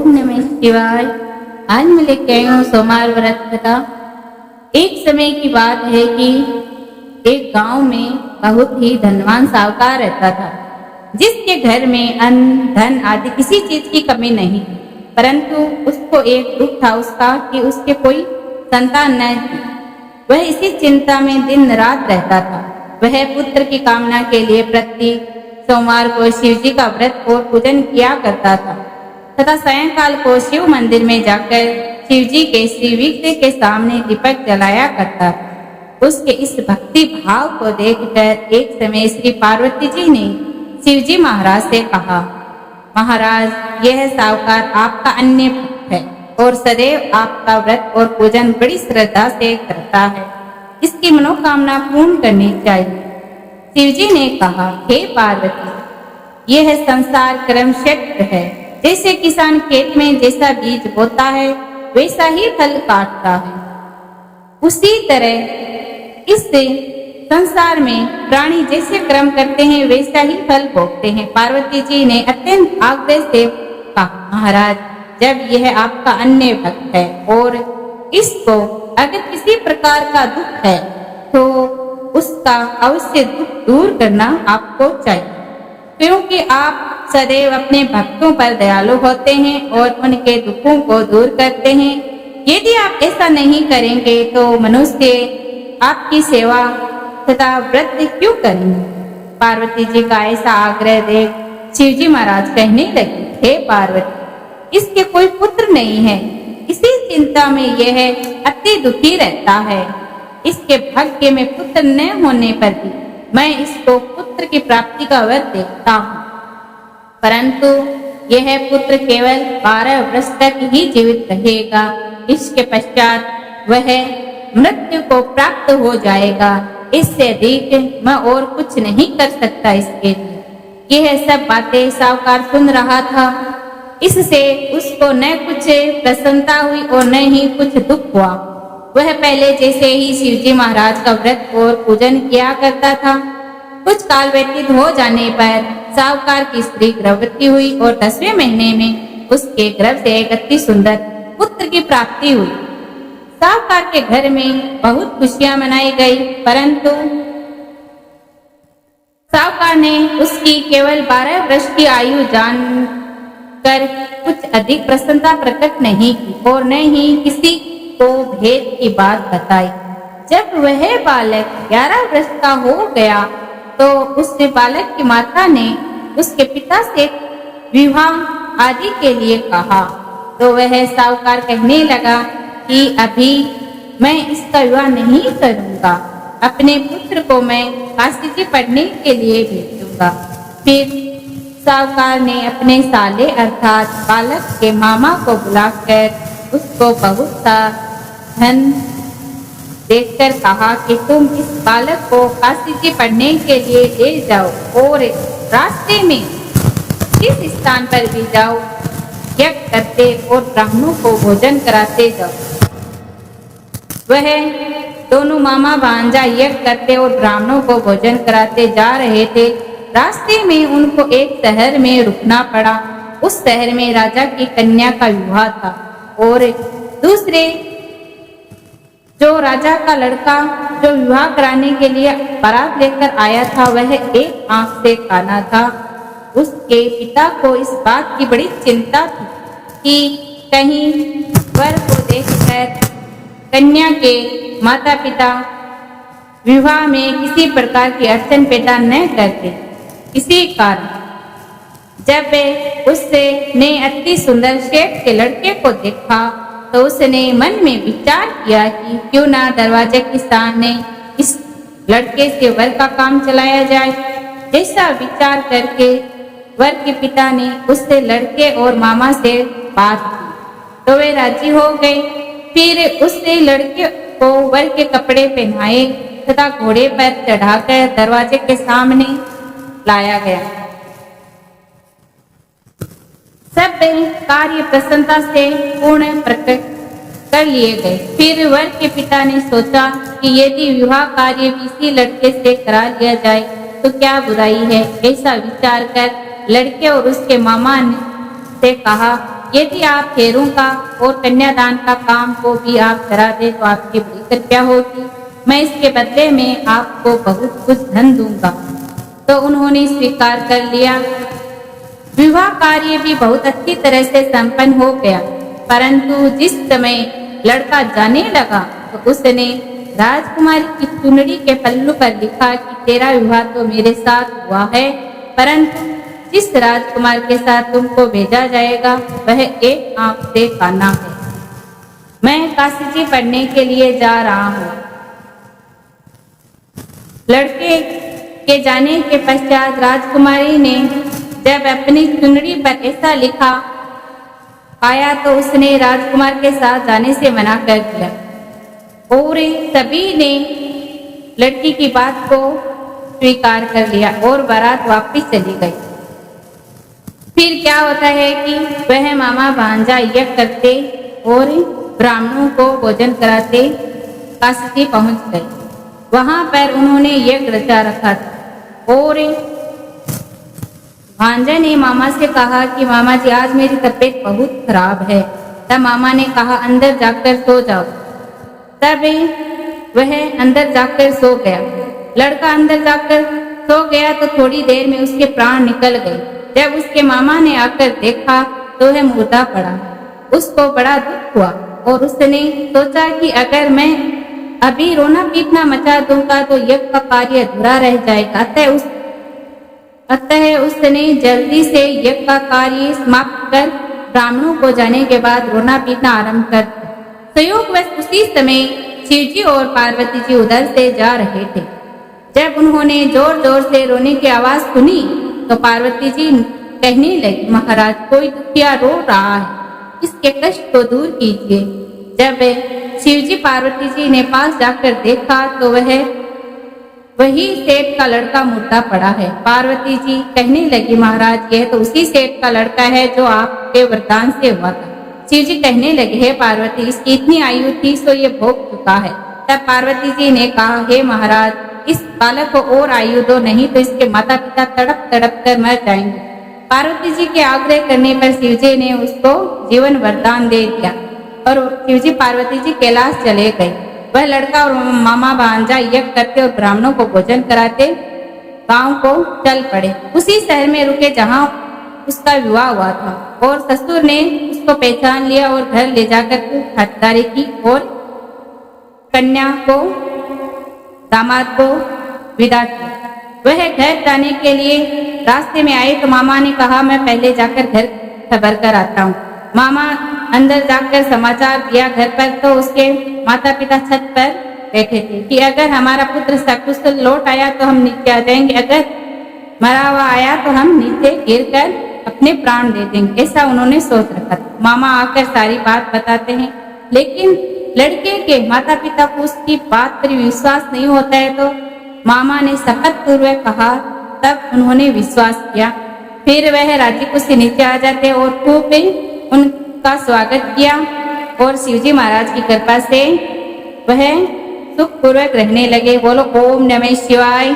ओम नमः शिवाय। आज मैं लेके आई हूँ सोमवार व्रत कथा। एक समय की बात है कि एक गांव में बहुत ही धनवान साहूकार रहता था, जिसके घर में अन्न धन आदि किसी चीज की कमी नहीं, परंतु उसको एक दुख था उसका कि उसके कोई संतान न थी। वह इसी चिंता में दिन रात रहता था। वह पुत्र की कामना के लिए प्रति सोमवार को शिव जी का व्रत और पूजन किया करता था तथा सायंकाल को शिव मंदिर में जाकर शिव जी के श्रीविग्रह के सामने दीपक जलाया करता था। उसके इस भक्ति भाव को देखकर एक समय श्री पार्वती जी ने शिव जी महाराज से कहा, महाराज, यह साहूकार आपका अन्य भक्त है और सदैव आपका व्रत और पूजन बड़ी श्रद्धा से करता है। इसकी मनोकामना पूर्ण करनी चाहिए। शिव जी ने कहा, हे पार्वती, यह संसार कर्म क्षेत्र है। जैसे किसान खेत में जैसा बीज बोता है वैसा ही फल काटता है, उसी तरह इस संसार में प्राणी जैसे कर्म करते हैं वैसा ही फल भोगते हैं। पार्वती जी ने अत्यंत आग्रह से कहा, महाराज, जब यह आपका अन्य भक्त है और इसको अगर किसी प्रकार का दुख है तो उसका अवश्य दुख दूर करना आपको चाहिए, क्योंकि आप सदैव अपने भक्तों पर दयालु होते हैं और उनके दुखों को दूर करते हैं। यदि आप ऐसा नहीं करेंगे तो मनुष्य आपकी सेवा तथा व्रत क्यों करेंगे? पार्वती जी का ऐसा आग्रह देख शिव जी महाराज कहने लगे, हे पार्वती, इसके कोई पुत्र नहीं है। इसी चिंता में यह अति दुखी रहता है। इसके भाग्य में पुत्र न होने पर भी मैं इसको पुत्र की प्राप्ति का वर देखता हूँ, परंतु यह पुत्र केवल 12 वर्ष तक ही जीवित रहेगा। इसके पश्चात वह मृत्यु को प्राप्त हो जाएगा। इससे अधिक मैं और कुछ नहीं कर सकता इसके लिए। यह सब बातें साहूकार सुन रहा था। इससे उसको न कुछ प्रसन्नता हुई और न ही कुछ दुख हुआ। वह पहले जैसे ही शिव जी महाराज का व्रत और पूजन किया करता था। कुछ काल व्यतीत हो जाने पर साहूकार की स्त्री गर्भवती हुई और 10वें महीने में उसके गर्भ से एक अति सुंदर पुत्र की प्राप्ति हुई। साहूकार के घर में बहुत खुशियां मनाई गई, परंतु साहूकार ने उसकी केवल 12 वर्ष की आयु जानकर कुछ अधिक प्रसन्नता प्रकट नहीं की और न ही किसी को भेद की बात बताई। जब वह बालक 11 वर्ष का हो गया तो उस बालक की माता ने उसके पिता से विवाह आदि के लिए कहा, तो वह साहूकार कहने लगा कि अभी मैं इसका विवाह नहीं करूंगा। अपने पुत्र को मैं काशी जी पढ़ने के लिए भेजूंगा। फिर साहूकार ने अपने साले अर्थात बालक के मामा को बुलाकर उसको बहुत सा धन देखकर कहा कि तुम इस बालक को काशी जी पढ़ने के लिए ले जाओ और रास्ते में जिस स्थान पर भी जाओ यज्ञ करते और ब्राह्मणों को भोजन कराते जाओ। वह दोनों मामा भांजा यज्ञ करते और ब्राह्मणों को भोजन कराते जा रहे थे। रास्ते में उनको एक शहर में रुकना पड़ा। उस शहर में राजा की कन्या का विवाह था और दूसरे जो राजा का लड़का जो विवाह कराने के लिए बारात लेकर आया था वह एक आंख से काना था। उसके पिता को इस बात की बड़ी चिंता थी कि कहीं वर को देखकर कन्या के माता पिता विवाह में किसी प्रकार की अड़चन पैदा न करते। इसी कारण जब उससे ने अति सुंदर शेख के लड़के को देखा तो उसने मन में विचार किया कि क्यों ना दरवाजे के सामने इस लड़के से वर का काम चलाया जाए। जैसा विचार करके वर के पिता ने उससे लड़के और मामा से बात की तो वे राजी हो गए। फिर उसने लड़के को वर के कपड़े पहनाए तथा घोड़े पर चढ़ाकर दरवाजे के सामने लाया गया। सब कार्य प्रसन्नता से पूर्ण प्रकट कर लिए गए। फिर वर के पिता ने सोचा कि यदि विवाह कार्य इसी लड़के से करा लिया जाए तो क्या बुराई है। ऐसा विचार कर लड़के और उसके मामा ने से कहा यदि आप फेरों का और कन्यादान का काम को भी आप करा दे तो आपकी बड़ी कृपया होगी। मैं इसके बदले में आपको बहुत कुछ धन दूंगा। तो उन्होंने स्वीकार कर लिया। विवाह कार्य भी बहुत अच्छी तरह से संपन्न हो गया, परंतु जिस समय लड़का जाने लगा तो उसने राजकुमारी की चुनरी के पल्लू पर लिखा कि तेरा विवाह तो मेरे साथ हुआ है, परंतु जिस राजकुमार के साथ तुमको भेजा जाएगा वह एक आंख से काना है। मैं काशी पढ़ने के लिए जा रहा हूँ। लड़के के जाने के पश्चात राजकुमारी ने जब अपनी चुनरी पर ऐसा लिखा पाया तो उसने राजकुमार के साथ जाने से मना कर दिया और सभी ने लड़की की बात को स्वीकार कर लिया और बारात वापस चली गई। फिर क्या होता है कि वह मामा भांजा यज्ञ करते और ब्राह्मणों को भोजन कराते काशी पहुंच गए। वहां पर उन्होंने यज्ञ रचा रखा था और भांजा ने मामा से कहा कि मामा जी आज मेरी तबीयत बहुत खराब है। तब मामा ने कहा अंदर जाकर सो जाओ। तब वह अंदर जाकर सो गया। लड़का अंदर जाकर सो गया तो थोड़ी देर में उसके प्राण निकल गए। जब उसके मामा ने आकर देखा तो वह मुर्दा पड़ा। उसको बड़ा दुख हुआ और उसने सोचा कि अगर मैं अभी रोना पीटना मचा दूंगा तो यज्ञ का कार्य अधूरा रह जाएगा। अतः उसने जल्दी से यज्ञ का कार्य समाप्त कर ब्राह्मणों को जाने के बाद रोना पीटना आरंभ कर दिया। संयोगवश उसी समय शिव जी और पार्वती जी उधर से जा रहे थे। जब उन्होंने जोर जोर से रोने की आवाज सुनी तो पार्वती जी कहने लगी, महाराज कोई दुखिया रो रहा है, इसके कष्ट को दूर कीजिए। जब शिवजी पार्वती जी ने पास जाकर देखा तो वही सेठ का लड़का मुर्दा पड़ा है। पार्वती जी कहने लगी, महाराज यह तो उसी सेठ का लड़का है जो आपके वरदान से हुआ था। शिव जी कहने लगे, हे पार्वती इसकी इतनी आयु थी सो ये भोग चुका है। तब पार्वती जी ने कहा, हे महाराज इस बालक को और आयु दो, नहीं तो इसके माता पिता तड़प तड़प कर मर जाएंगे। पार्वती जी के आग्रह करने पर शिव जी ने उसको जीवन वरदान दे दिया और शिव जी पार्वती जी कैलाश चले गए। वह लड़का और मामा भांजा यज्ञ करते और ब्राह्मणों को भोजन कराते गांव को चल पड़े। उसी शहर में रुके जहां उसका विवाह हुआ था और ससुर ने उसको पहचान लिया और घर ले जाकर खातिरदारी की और कन्या को दामाद को विदा किया। वह घर जाने के लिए रास्ते में आए तो मामा ने कहा, मैं पहले जाकर घर खबर कर आता हूँ। मामा अंदर जाकर समाचार दिया घर पर तो उसके माता पिता छत पर बैठे थे कि अगर हमारा पुत्र सकुशल लौट आया तो हम नीचे आ जाएंगे, अगर मरा हुआ आया तो हम नीचे गिरकर अपने प्राण दे देंगे, ऐसा उन्होंने सोच रखा था। मामा आकर सारी बात बताते हैं, लेकिन लड़के के माता पिता को उसकी बात पर विश्वास नहीं होता है तो मामा ने शपथ पूर्वक कहा, तब उन्होंने विश्वास किया। फिर वह राजीपुर से नीचे आ जाते और खूब उनका स्वागत किया और शिवजी महाराज की कृपा से वह सुखपूर्वक रहने लगे। बोलो ओम नमः शिवाय।